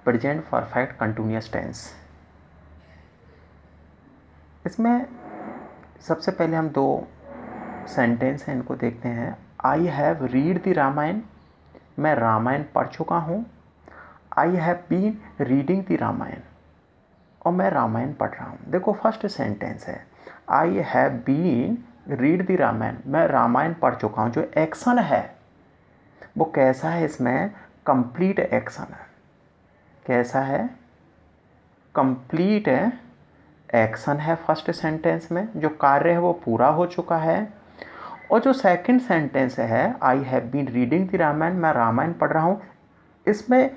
Present perfect continuous tense. इसमें सबसे पहले हम दो सेंटेंस हैं, इनको देखते हैं। I have read the Ramayana, मैं रामायण पढ़ चुका हूँ। I have been reading the Ramayana, और मैं रामायण पढ़ रहा हूँ। देखो फर्स्ट सेंटेंस है I have been read the Ramayana, मैं रामायण पढ़ चुका हूँ। जो एक्शन है वो कैसा है, इसमें कंप्लीट एक्शन है। कैसा है, कंप्लीट एक्शन है फर्स्ट सेंटेंस में, जो कार्य है वो पूरा हो चुका है। और जो सेकंड सेंटेंस है I have been reading the Ramayana, मैं रामायण पढ़ रहा हूँ, इसमें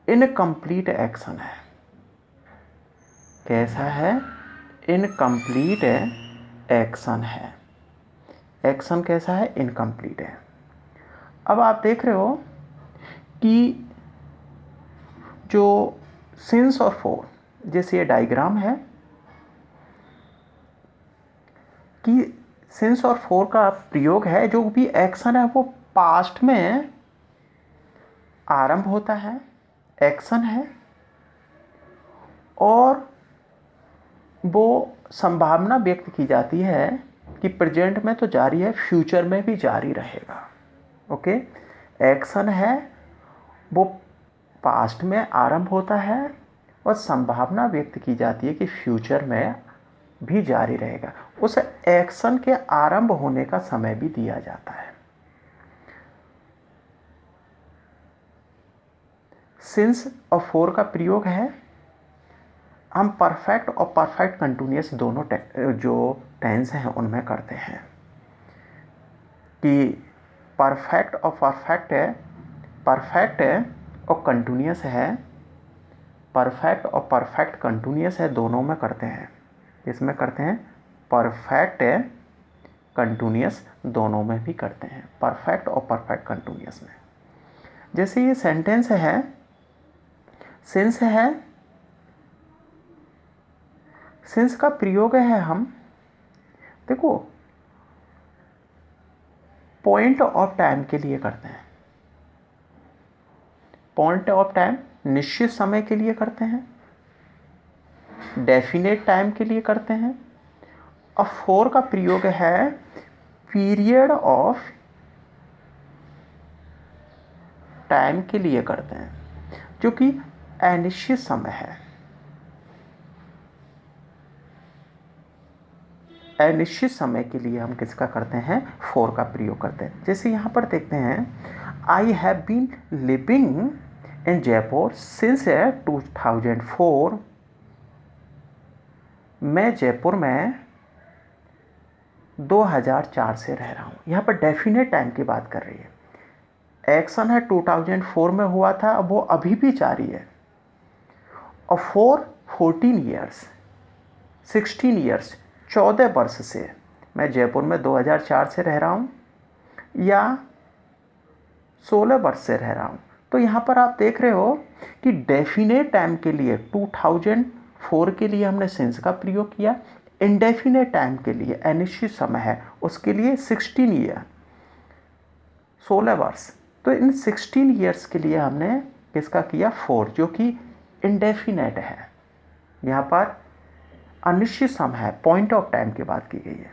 इनकम्प्लीट एक्शन है। कैसा है, इनकम्प्लीट एक्शन है। एक्शन कैसा है, इनकम्प्लीट है। अब आप देख रहे हो कि जो सिंस और फॉर, जैसे ये डायग्राम है कि सिंस और फॉर का प्रयोग है, जो भी एक्शन है वो पास्ट में आरंभ होता है, एक्शन है, और वो संभावना व्यक्त की जाती है कि प्रेजेंट में तो जारी है, फ्यूचर में भी जारी रहेगा। ओके, एक्शन है वो पास्ट में आरंभ होता है, और संभावना व्यक्त की जाती है कि फ्यूचर में भी जारी रहेगा। उस एक्शन के आरंभ होने का समय भी दिया जाता है। सिंस और फॉर का प्रयोग है, हम परफेक्ट और परफेक्ट कंटिन्यूअस दोनों जो टेंस हैं उनमें करते हैं। कि परफेक्ट और परफेक्ट है, परफेक्ट और कंटिन्यूअस है, परफेक्ट और परफेक्ट कंटिन्यूअस है, दोनों में करते हैं। इसमें करते हैं परफेक्ट कंटिन्यूअस, दोनों में भी करते हैं, परफेक्ट और परफेक्ट कंटिन्यूअस में। जैसे ये सेंटेंस है, सिंस है, सिंस का प्रयोग है हम, देखो पॉइंट ऑफ टाइम के लिए करते हैं। पॉइंट ऑफ टाइम निश्चित समय के लिए करते हैं, डेफिनेट टाइम के लिए करते हैं। और फॉर का प्रयोग है पीरियड ऑफ टाइम के लिए करते हैं, जो कि अनिश्चित समय है। अनिश्चित समय के लिए हम किसका करते हैं, फॉर का प्रयोग करते हैं। जैसे यहाँ पर देखते हैं I have been living in Jaipur since 2004, मैं जयपुर में 2004 से रह रहा हूँ। यहाँ पर डेफिनेट टाइम की बात कर रही है। एक्शन है 2004 में हुआ था, अब वो अभी भी जारी है। और 14 ईयर्स, 16 ईयर्स, 14 वर्ष से मैं जयपुर में 2004 से रह रहा हूँ, या 16 वर्ष से रह रहा हूँ। तो यहाँ पर आप देख रहे हो कि डेफिनेट टाइम के लिए 2004 के लिए हमने सिंस का प्रयोग किया, इंडेफिनेट टाइम के लिए अनिश्चित समय है उसके लिए 16 ईयर, 16 वर्ष। तो इन 16 ईयर्स के लिए हमने किसका किया, फॉर, जो कि इंडेफिनेट है। यहाँ पर अनिश्चित समय है, पॉइंट ऑफ टाइम की बात की गई है।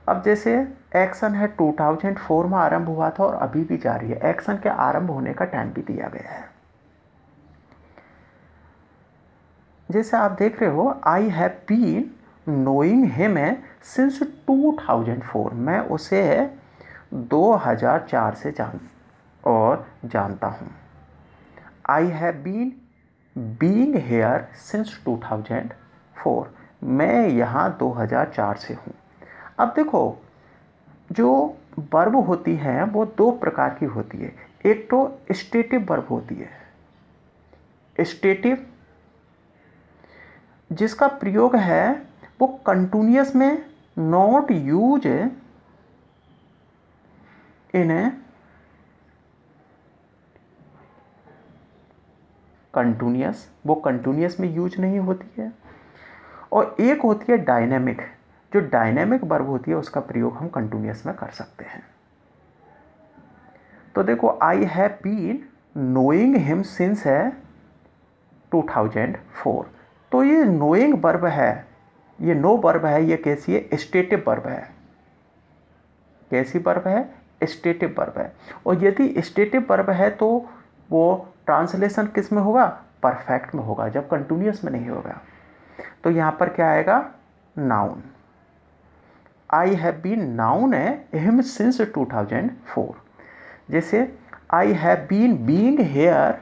अब जैसे एक्शन है 2004 में आरंभ हुआ था और अभी भी जारी है, एक्शन के आरंभ होने का टाइम भी दिया गया है। जैसे आप देख रहे हो I have been knowing him since 2004, मैं उसे 2004 से जानता हूँ। I have been being here since 2004, मैं यहाँ 2004 से हूँ। अब देखो जो वर्ब होती हैं वो दो प्रकार की होती है। एक तो स्टेटिव वर्ब होती है, स्टेटिव जिसका प्रयोग है वो कंटिन्यूअस में नॉट यूज इन कंटिन्यूअस, वो कंटिन्यूअस में यूज नहीं होती है। और एक होती है डायनेमिक, जो डायनेमिक वर्ब होती है उसका प्रयोग हम कंटिन्यूअस में कर सकते हैं। तो देखो I have been knowing him since है 2004। तो ये नोइंग वर्ब है, ये नो वर्ब है, ये कैसी है? स्टेटिव वर्ब है। कैसी वर्ब है? स्टेटिव वर्ब है। और यदि स्टेटिव वर्ब है तो वो ट्रांसलेशन किस में होगा? परफेक्ट में होगा, जब कंटिन्यूअस में नहीं होगा। तो यहाँ पर क्या आएगा? Known. I have been known है हिम सिंस 2004। जैसे I have been being here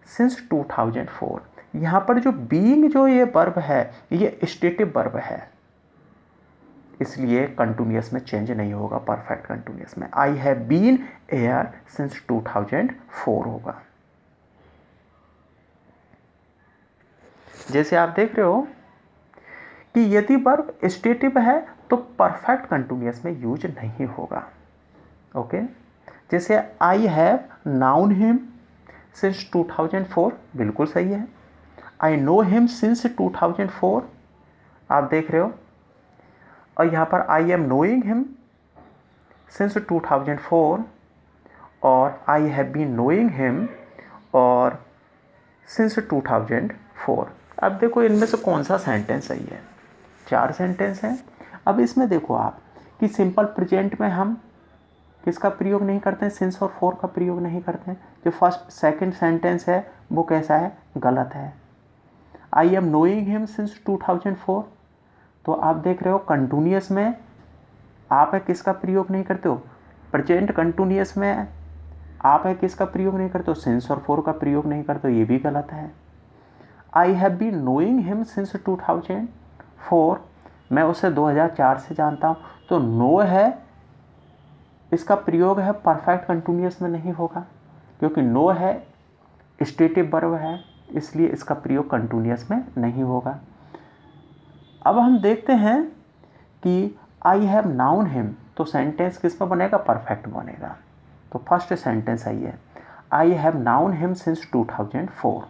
since 2004। यहाँ पर जो बीइंग जो ये वर्ब है ये स्टेटिव वर्ब है, इसलिए कंटिन्यूअस में चेंज नहीं होगा, परफेक्ट कंटिन्यूअस में। I have been here since 2004 होगा। जैसे आप देख रहे हो कि यदि वर्ब स्टेटिव है तो परफेक्ट कंटिन्यूअस में यूज नहीं होगा। ओके, जैसे I have noun him since 2004, बिल्कुल सही है। आई नो हिम सिंस 2004, आप देख रहे हो। और यहाँ पर I am knowing him since 2004 और I have been knowing him और सिंस 2004। अब देखो इनमें से कौन सा सेंटेंस सही है? 4 सेंटेंस हैं। अब इसमें देखो आप कि सिंपल प्रेजेंट में हम किसका प्रयोग नहीं करते हैं? सिंस और फोर का प्रयोग नहीं करते हैं। जो फर्स्ट सेकंड सेंटेंस है वो कैसा है? गलत है। आई एम नोइंग हिम सिंस 2004, तो आप देख रहे हो कंटिन्यूअस में आप है किसका प्रयोग नहीं करते हो? प्रेजेंट कंटिन्यूअस में आप है किसका प्रयोग नहीं करते हो? सिंस और फोर का प्रयोग नहीं करते हो, ये भी गलत है। I have been knowing him since 2004, मैं उसे 2004 से जानता हूँ, तो नो है इसका प्रयोग है परफेक्ट कंटिन्यूअस में नहीं होगा, क्योंकि नो है स्टेटिव वर्ब है, इसलिए इसका प्रयोग कंटिन्यूअस में नहीं होगा। अब हम देखते हैं कि आई हैव नाउन हिम, तो सेंटेंस किस में बनेगा? परफेक्ट बनेगा। तो फर्स्ट सेंटेंस सही है, I have noun him since 2004।